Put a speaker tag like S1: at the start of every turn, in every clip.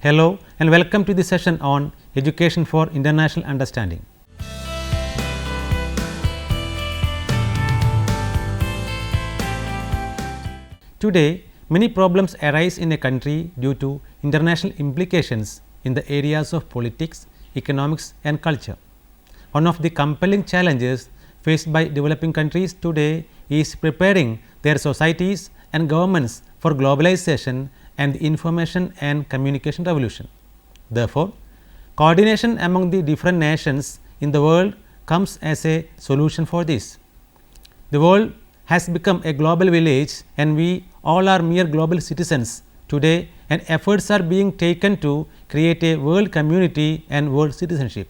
S1: Hello and welcome to the session on Education for International Understanding. Today, many problems arise in a country due to international implications in the areas of politics, economics and culture. One of the compelling challenges faced by developing countries today is preparing their societies and governments for globalization and the information and communication revolution. Therefore, coordination among the different nations in the world comes as a solution for this. The world has become a global village and we all are mere global citizens today, and efforts are being taken to create a world community and world citizenship.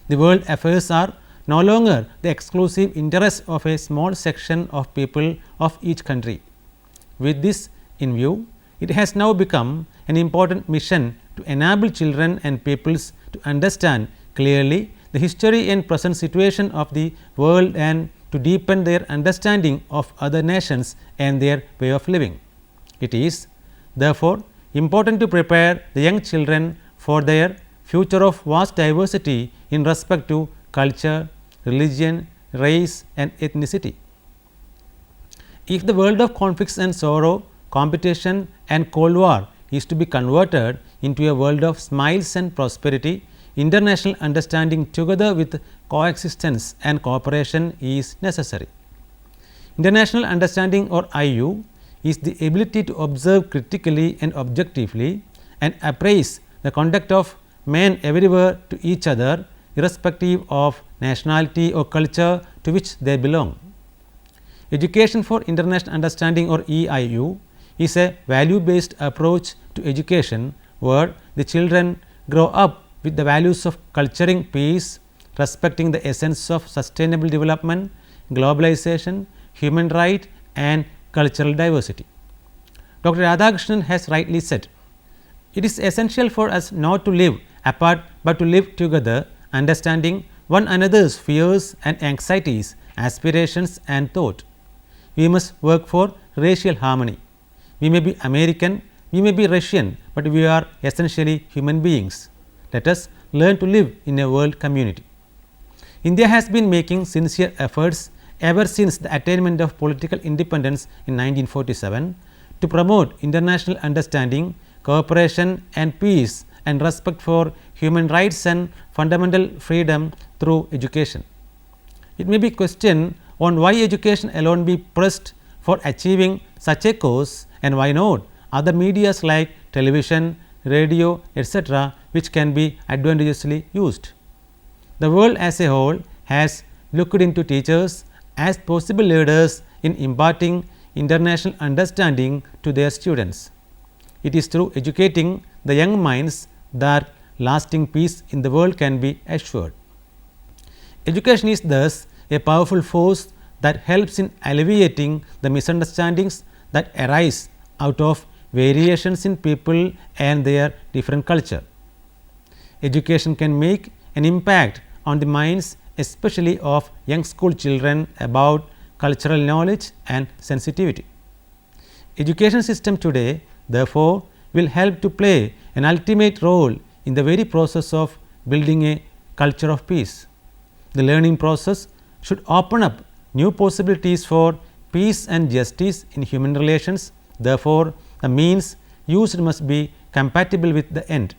S1: The world affairs are no longer the exclusive interest of a small section of people of each country. With this in view, it has now become an important mission to enable children and peoples to understand clearly the history and present situation of the world and to deepen their understanding of other nations and their way of living. It is therefore important to prepare the young children for their future of vast diversity in respect to culture, religion, race and ethnicity. If the world of conflicts and sorrow, competition and cold war is to be converted into a world of smiles and prosperity, international understanding together with coexistence and cooperation is necessary. International understanding or IU is the ability to observe critically and objectively and appraise the conduct of men everywhere to each other irrespective of nationality or culture to which they belong. Education for International Understanding or EIU is a value based approach to education where the children grow up with the values of culturing peace, respecting the essence of sustainable development, globalization, human right and cultural diversity. Dr. Radhakrishnan has rightly said, it is essential for us not to live apart, but to live together, understanding one another's fears and anxieties, aspirations and thought. We must work for racial harmony. We may be American, we may be Russian, but we are essentially human beings. Let us learn to live in a world community. India has been making sincere efforts ever since the attainment of political independence in 1947 to promote international understanding, cooperation and peace and respect for human rights and fundamental freedom through education. It may be questioned on why education alone be pressed for achieving such a cause and why not other medias like television, radio, etc., which can be advantageously used. The world as a whole has looked into teachers as possible leaders in imparting international understanding to their students. It is through educating the young minds that lasting peace in the world can be assured. Education is thus a powerful force that helps in alleviating the misunderstandings that arise out of variations in people and their different culture. Education can make an impact on the minds especially of young school children about cultural knowledge and sensitivity. Education system today therefore will help to play an ultimate role in the very process of building a culture of peace. The learning process should open up new possibilities for peace and justice in human relations. Therefore, the means used must be compatible with the end.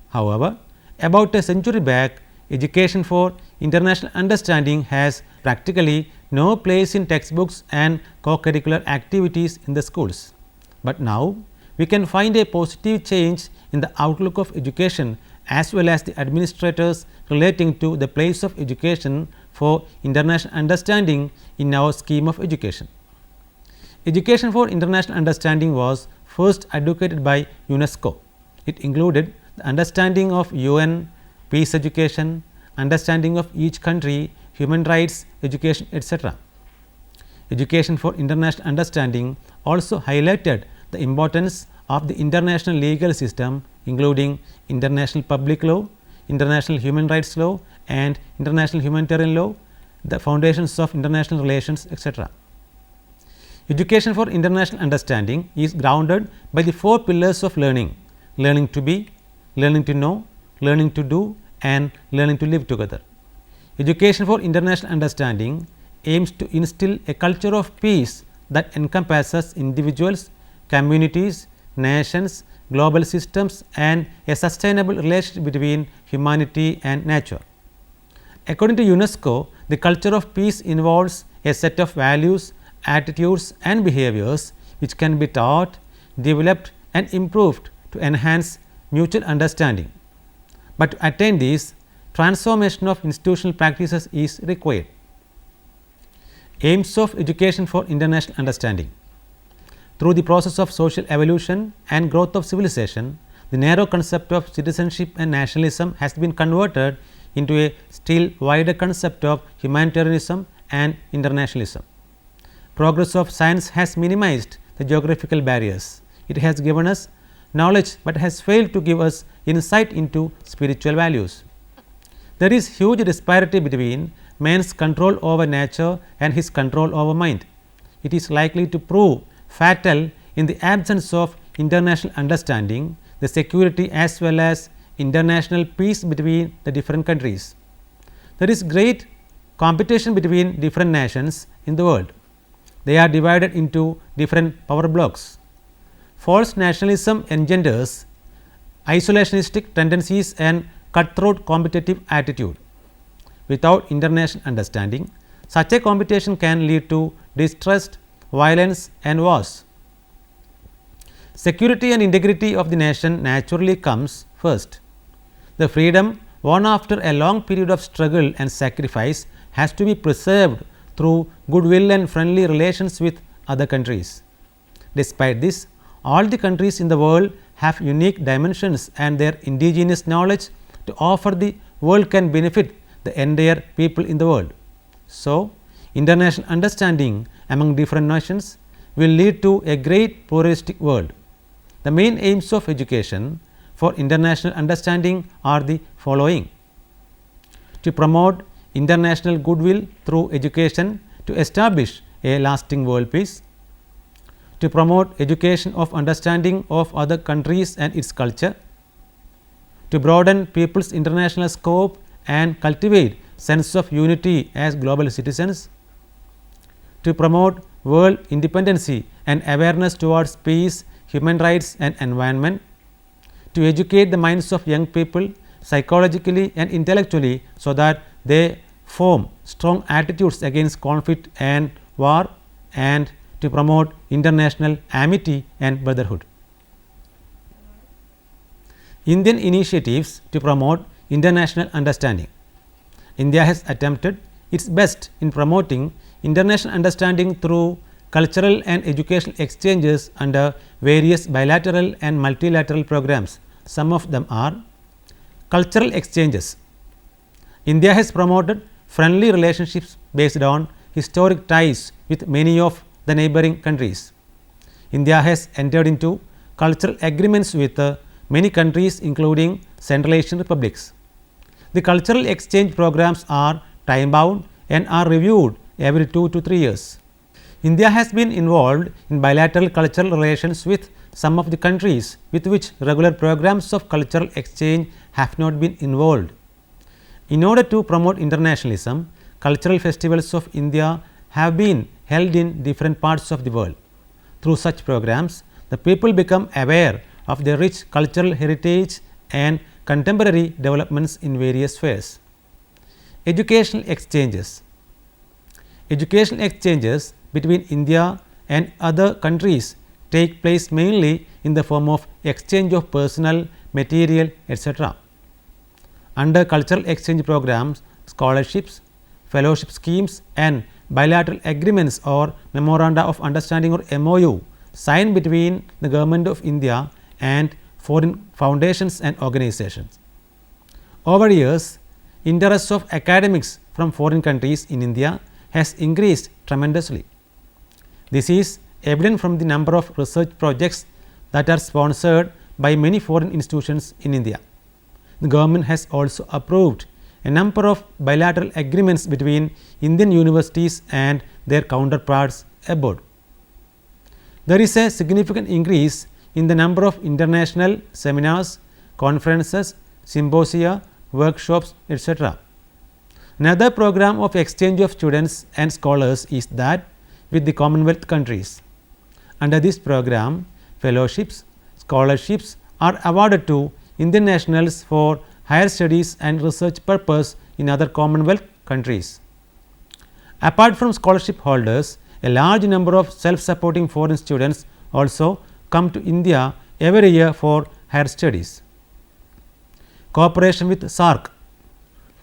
S1: However, about a century back, education for international understanding has practically no place in textbooks and co-curricular activities in the schools. But now, we can find a positive change in the outlook of education as well as the administrators relating to the place of education for international understanding in our scheme of education. Education for international understanding was first advocated by UNESCO. It included the understanding of UN, peace education, understanding of each country, human rights, education, etc. Education for international understanding also highlighted the importance of the international legal system, including international public law, international human rights law and international humanitarian law, the foundations of international relations, etc. Education for international understanding is grounded by the four pillars of learning: learning to be, learning to know, learning to do, and learning to live together. Education for international understanding aims to instill a culture of peace that encompasses individuals, communities, nations, global systems, and a sustainable relationship between humanity and nature. According to UNESCO, the culture of peace involves a set of values, attitudes, and behaviors which can be taught, developed, and improved to enhance mutual understanding. But to attain this, transformation of institutional practices is required. Aims of education for international understanding. Through the process of social evolution and growth of civilization, the narrow concept of citizenship and nationalism has been converted into a still wider concept of humanitarianism and internationalism. Progress of science has minimized the geographical barriers. It has given us knowledge, but has failed to give us insight into spiritual values. There is huge disparity between man's control over nature and his control over mind. It is likely to prove fatal in the absence of international understanding, the security as well as international peace between the different countries. There is great competition between different nations in the world. They are divided into different power blocks. False nationalism engenders isolationistic tendencies and cutthroat competitive attitude. Without international understanding, such a competition can lead to distrust, violence, and wars. Security and integrity of the nation naturally comes first. The freedom won after a long period of struggle and sacrifice has to be preserved through goodwill and friendly relations with other countries. Despite this, all the countries in the world have unique dimensions, and their indigenous knowledge to offer the world can benefit the entire people in the world. So, international understanding among different nations will lead to a great pluralistic world. The main aims of education for international understanding are the following: to promote international goodwill through education to establish a lasting world peace, to promote education of understanding of other countries and its culture, to broaden people's international scope and cultivate sense of unity as global citizens, to promote world independency and awareness towards peace, human rights and environment, to educate the minds of young people psychologically and intellectually so that they form strong attitudes against conflict and war, and to promote international amity and brotherhood. Indian initiatives to promote international understanding. India has attempted its best in promoting international understanding through cultural and educational exchanges under various bilateral and multilateral programs. Some of them are: cultural exchanges. India has promoted friendly relationships based on historic ties with many of the neighboring countries. India has entered into cultural agreements with many countries, including Central Asian republics. The cultural exchange programs are time bound and are reviewed every 2 to 3 years. India has been involved in bilateral cultural relations with some of the countries with which regular programs of cultural exchange have not been involved. In order to promote internationalism, cultural festivals of India have been held in different parts of the world. Through such programs, the people become aware of their rich cultural heritage and contemporary developments in various spheres. Educational exchanges. Educational exchanges between India and other countries take place mainly in the form of exchange of personnel, material, etc. Under cultural exchange programs, scholarships, fellowship schemes and bilateral agreements or memoranda of understanding or MOU signed between the Government of India and foreign foundations and organizations. Over years, interest of academics from foreign countries in India has increased tremendously. This is evident from the number of research projects that are sponsored by many foreign institutions in India. The government has also approved a number of bilateral agreements between Indian universities and their counterparts abroad. There is a significant increase in the number of international seminars, conferences, symposia, workshops, etc. Another program of exchange of students and scholars is that with the Commonwealth countries. Under this program, fellowships, scholarships are awarded to Indian nationals for higher studies and research purpose in other Commonwealth countries. Apart from scholarship holders, a large number of self-supporting foreign students also come to India every year for higher studies. Cooperation with SAARC.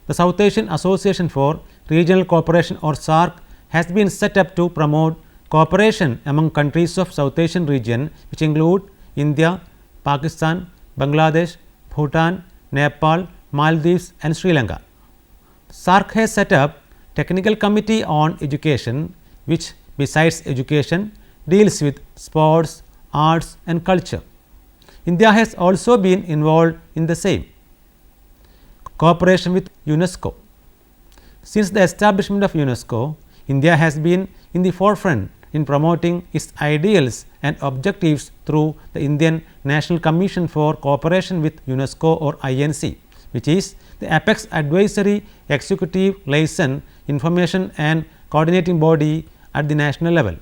S1: The South Asian Association for Regional Cooperation or SAARC has been set up to promote cooperation among countries of South Asian region, which include India, Pakistan, Bangladesh, Bhutan, Nepal, Maldives and Sri Lanka. SAARC has set up Technical Committee on Education, which besides education deals with sports, arts and culture. India has also been involved in the same. Cooperation with UNESCO. Since the establishment of UNESCO, India has been in the forefront in promoting its ideals and objectives through the Indian National Commission for Cooperation with UNESCO or INC, which is the apex advisory, executive, liaison, information and coordinating body at the national level.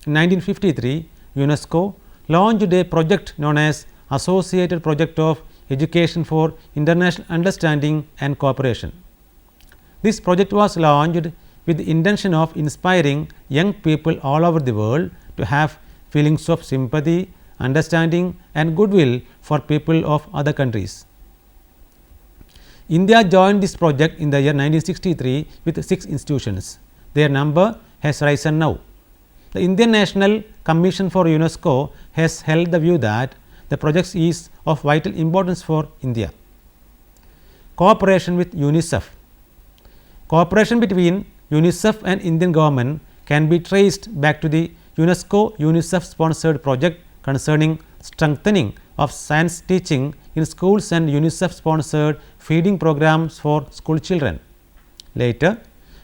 S1: In 1953, UNESCO launched a project known as Associated Project of Education for International Understanding and Cooperation. This project was launched with the intention of inspiring young people all over the world to have feelings of sympathy, understanding and goodwill for people of other countries. India joined this project in the year 1963 with 6 institutions. Their number has risen now. The Indian National Commission for UNESCO has held the view that the project is of vital importance for India. Cooperation with UNICEF. Cooperation between UNICEF and Indian government can be traced back to the UNESCO-UNICEF sponsored project concerning strengthening of science teaching in schools and UNICEF sponsored feeding programs for school children. Later,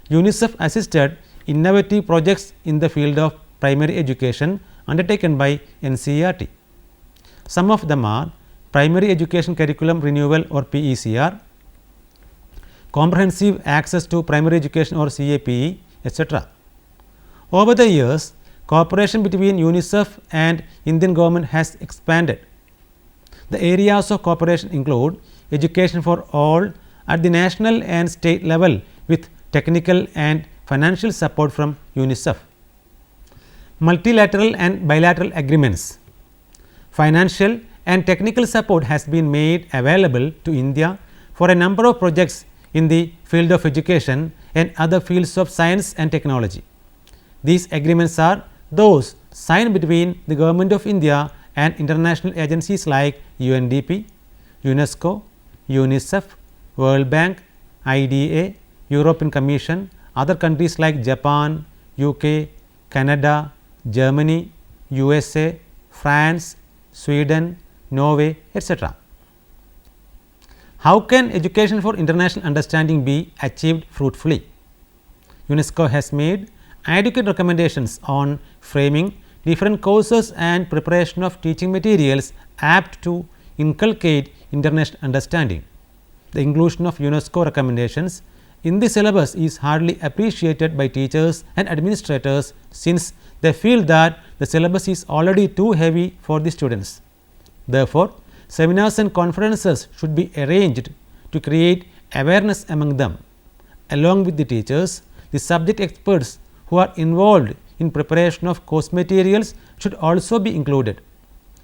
S1: UNICEF assisted innovative projects in the field of primary education undertaken by NCERT. Some of them are Primary Education Curriculum Renewal or PECR, Comprehensive Access to Primary Education or CAPE, etc. Over the years, cooperation between UNICEF and Indian government has expanded. The areas of cooperation include education for all at the national and state level with technical and financial support from UNICEF. Multilateral and bilateral agreements. Financial and technical support has been made available to India for a number of projects in the field of education and other fields of science and technology. These agreements are those signed between the Government of India and international agencies like UNDP, UNESCO, UNICEF, World Bank, IDA, European Commission, other countries like Japan, UK, Canada, Germany, USA, France, Sweden, Norway, etc. How can education for international understanding be achieved fruitfully? UNESCO has made adequate recommendations on framing different courses and preparation of teaching materials apt to inculcate international understanding. The inclusion of UNESCO recommendations in the syllabus is hardly appreciated by teachers and administrators, since they feel that the syllabus is already too heavy for the students. Therefore, seminars and conferences should be arranged to create awareness among them. Along with the teachers, the subject experts who are involved in preparation of course materials should also be included.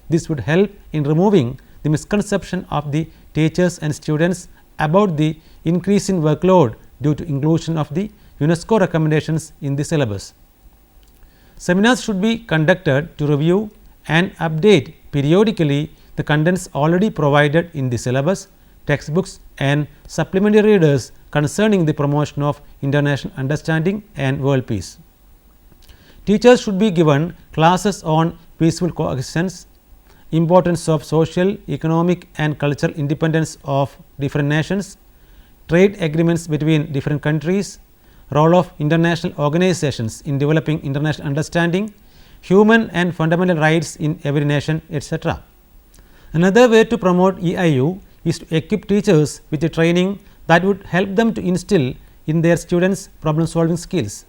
S1: This would help in removing the misconception of the teachers and students about the increase in workload due to inclusion of the UNESCO recommendations in the syllabus. Seminars should be conducted to review and update periodically the contents already provided in the syllabus, textbooks and supplementary readers concerning the promotion of international understanding and world peace. Teachers should be given classes on peaceful coexistence, importance of social, economic and cultural independence of different nations, trade agreements between different countries, role of international organizations in developing international understanding, human and fundamental rights in every nation, etc. Another way to promote EIU is to equip teachers with a training that would help them to instill in their students problem solving skills.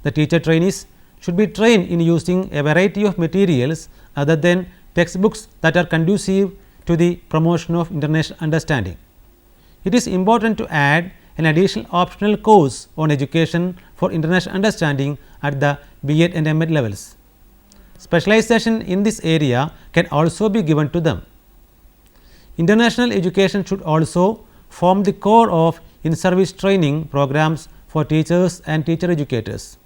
S1: The teacher trainees should be trained in using a variety of materials other than textbooks that are conducive to the promotion of international understanding. It is important to add an additional optional course on education for international understanding at the B.Ed and M.Ed levels. Specialization in this area can also be given to them. International education should also form the core of in-service training programs for teachers and teacher educators.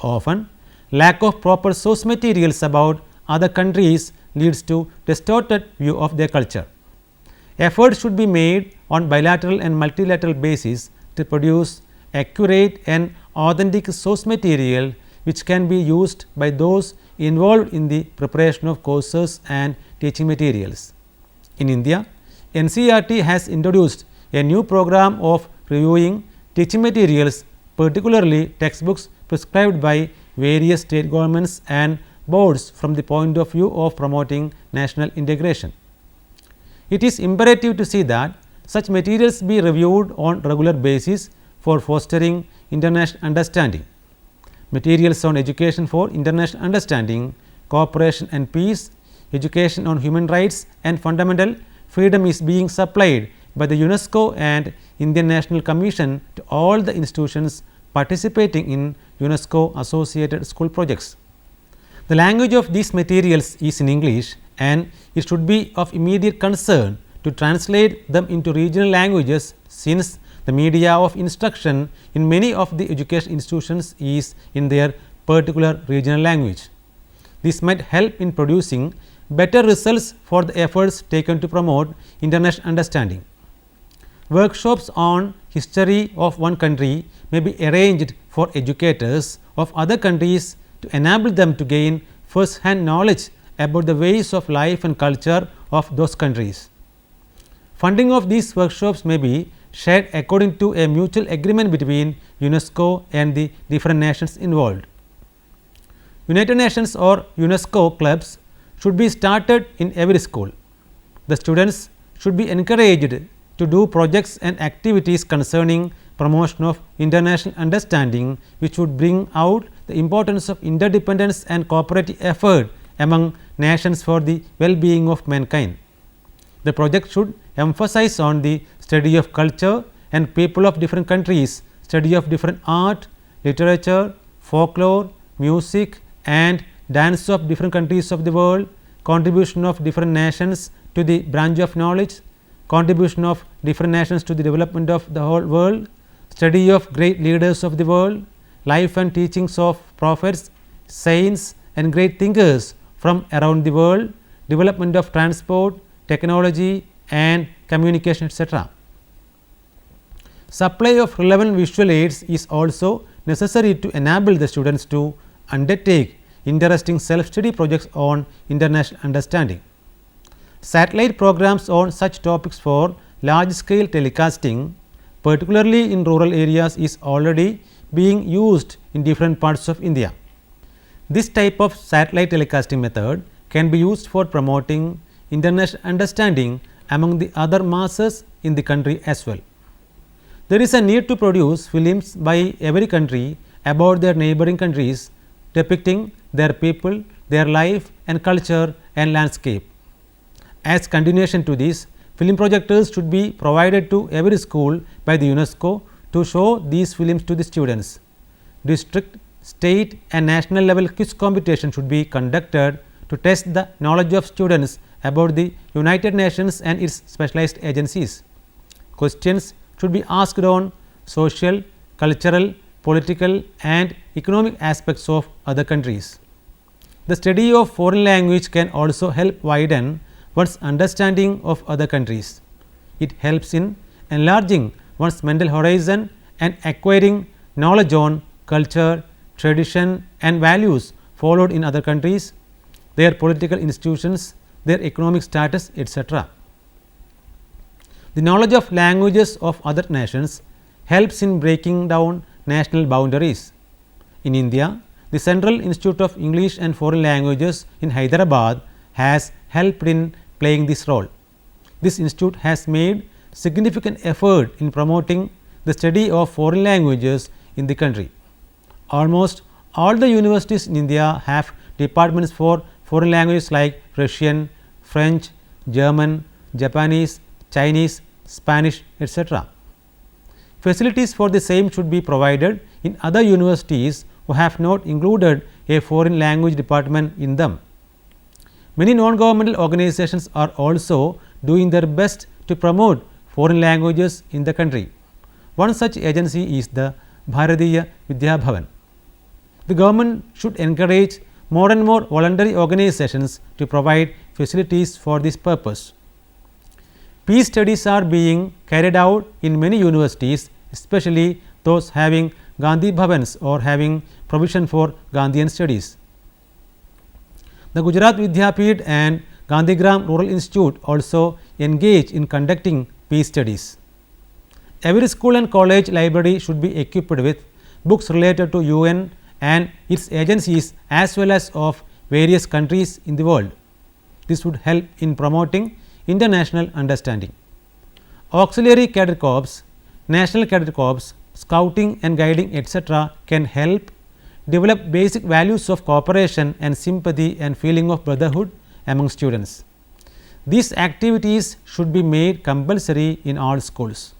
S1: Often, lack of proper source materials about other countries leads to distorted view of their culture. Efforts should be made on bilateral and multilateral basis to produce accurate and authentic source material which can be used by those involved in the preparation of courses and teaching materials. In India, NCERT has introduced a new program of reviewing teaching materials, particularly textbooks prescribed by various state governments and boards from the point of view of promoting national integration. It is imperative to see that such materials be reviewed on regular basis for fostering international understanding. Materials on education for international understanding, cooperation and peace, education on human rights and fundamental freedom is being supplied by the UNESCO and Indian National Commission to all the institutions participating in UNESCO associated school projects. The language of these materials is in English, and it should be of immediate concern to translate them into regional languages, since the media of instruction in many of the education institutions is in their particular regional language. This might help in producing better results for the efforts taken to promote international understanding. Workshops on history of one country may be arranged for educators of other countries to enable them to gain first hand knowledge about the ways of life and culture of those countries. Funding of these workshops may be shared according to a mutual agreement between UNESCO and the different nations involved. United Nations or UNESCO clubs should be started in every school. The students should be encouraged to do projects and activities concerning promotion of international understanding, which would bring out the importance of interdependence and cooperative effort among nations for the well-being of mankind. The project should emphasize on the study of culture and people of different countries, study of different art, literature, folklore, music and dance of different countries of the world, contribution of different nations to the branch of knowledge, contribution of different nations to the development of the whole world, study of great leaders of the world, life and teachings of prophets, saints and great thinkers from around the world, development of transport, technology and communication, etc. Supply of relevant visual aids is also necessary to enable the students to undertake interesting self-study projects on international understanding. Satellite programs on such topics for large scale telecasting, particularly in rural areas, is already being used in different parts of India. This type of satellite telecasting method can be used for promoting international understanding among the other masses in the country as well. There is a need to produce films by every country about their neighboring countries, depicting their people, their life and culture and landscape. As continuation to this, film projectors should be provided to every school by the UNESCO to show these films to the students. District, state and national level quiz competition should be conducted to test the knowledge of students about the United Nations and its specialized agencies. Questions should be asked on social, cultural, political and economic aspects of other countries. The study of foreign language can also help widen one's understanding of other countries. It helps in enlarging one's mental horizon and acquiring knowledge on culture, tradition and values followed in other countries, their political institutions, their economic status, etc. The knowledge of languages of other nations helps in breaking down national boundaries. In India, the Central Institute of English and Foreign Languages in Hyderabad has helped in playing this role. This institute has made significant effort in promoting the study of foreign languages in the country. Almost all the universities in India have departments for foreign languages like Russian, French, German, Japanese, Chinese, Spanish, etc. Facilities for the same should be provided in other universities who have not included a foreign language department in them. Many non-governmental organizations are also doing their best to promote foreign languages in the country. One such agency is the Bharatiya Vidya Bhavan. The government should encourage more and more voluntary organizations to provide facilities for this purpose. Peace studies are being carried out in many universities, especially those having Gandhi Bhavans or having provision for Gandhian studies. The Gujarat Vidyapeeth and Gandhigram Rural Institute also engage in conducting peace studies. Every school and college library should be equipped with books related to UN and its agencies as well as of various countries in the world. This would help in promoting international understanding. Auxiliary cadet corps, national cadet corps, scouting and guiding etc. can help develop basic values of cooperation and sympathy and feeling of brotherhood among students. These activities should be made compulsory in all schools.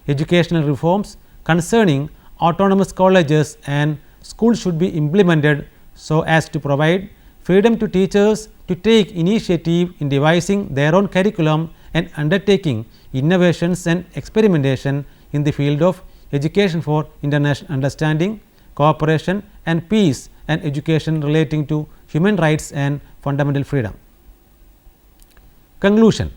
S1: Educational reforms concerning autonomous colleges and schools should be implemented so as to provide freedom to teachers to take initiative in devising their own curriculum and undertaking innovations and experimentation in the field of education for international understanding, cooperation and peace and education relating to human rights and fundamental freedom. Conclusion.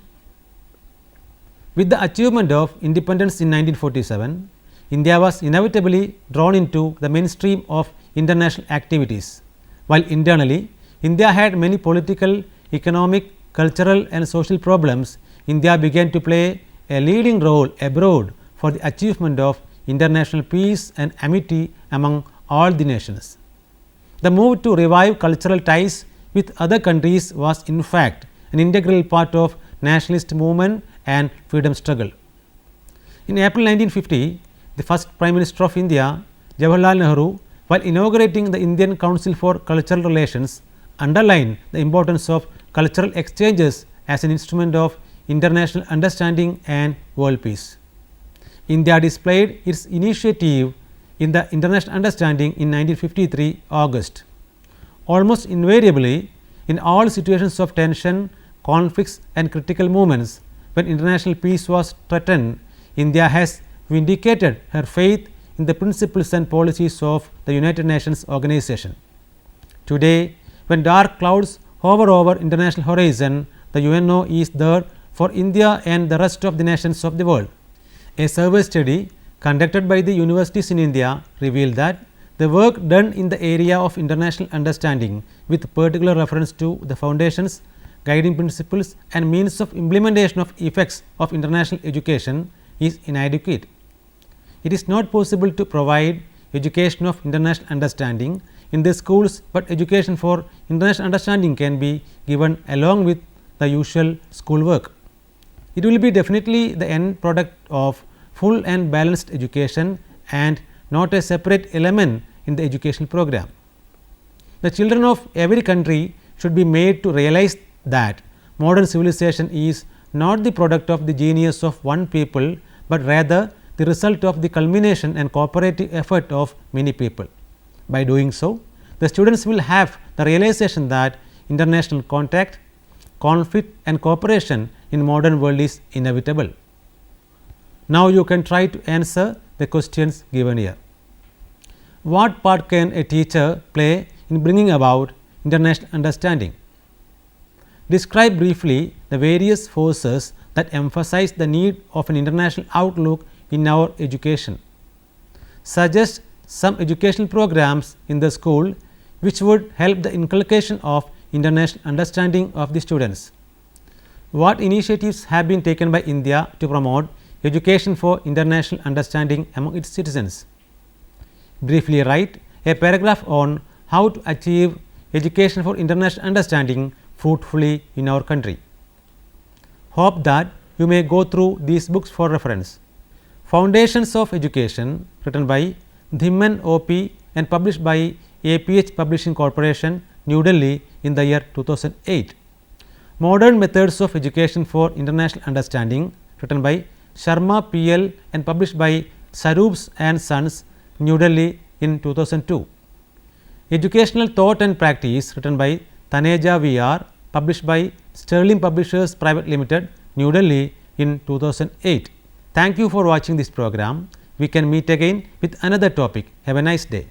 S1: With the achievement of independence in 1947, India was inevitably drawn into the mainstream of international activities. While internally, India had many political, economic, cultural and social problems, India began to play a leading role abroad for the achievement of international peace and amity among all the nations. The move to revive cultural ties with other countries was in fact an integral part of nationalist movement and freedom struggle. In April 1950, the first Prime Minister of India, Jawaharlal Nehru, while inaugurating the Indian Council for Cultural Relations, underlined the importance of cultural exchanges as an instrument of international understanding and world peace. India displayed its initiative in the international understanding in 1953 August. Almost invariably, in all situations of tension, conflicts and critical moments when international peace was threatened, India has vindicated her faith in the principles and policies of the United Nations organization. Today, when dark clouds hover over international horizon, the UNO is there for India and the rest of the nations of the world. A survey study conducted by the universities in India revealed that the work done in the area of international understanding with particular reference to the foundations, guiding principles and means of implementation of effects of international education is inadequate. It is not possible to provide education of international understanding in the schools, but education for international understanding can be given along with the usual school work. It will be definitely the end product of full and balanced education and not a separate element in the educational program. The children of every country should be made to realize that modern civilization is not the product of the genius of one people, but rather the result of the culmination and cooperative effort of many people. By doing so, the students will have the realization that international contact, conflict and cooperation in modern world is inevitable. Now, you can try to answer the questions given here. What part can a teacher play in bringing about international understanding? Describe briefly the various forces that emphasize the need of an international outlook in our education. Suggest some educational programs in the school which would help the inculcation of international understanding of the students. What initiatives have been taken by India to promote education for international understanding among its citizens? Briefly write a paragraph on how to achieve education for international understanding fruitfully in our country. Hope that you may go through these books for reference. Foundations of Education, written by Dhimman O.P. and published by APH Publishing Corporation, New Delhi in the year 2008. Modern Methods of Education for International Understanding, written by Sharma P.L. and published by Saroobs and Sons, New Delhi in 2002. Educational Thought and Practice, written by Taneja V.R., published by Sterling Publishers Private Limited, New Delhi in 2008. Thank you for watching this program. We can meet again with another topic. Have a nice day.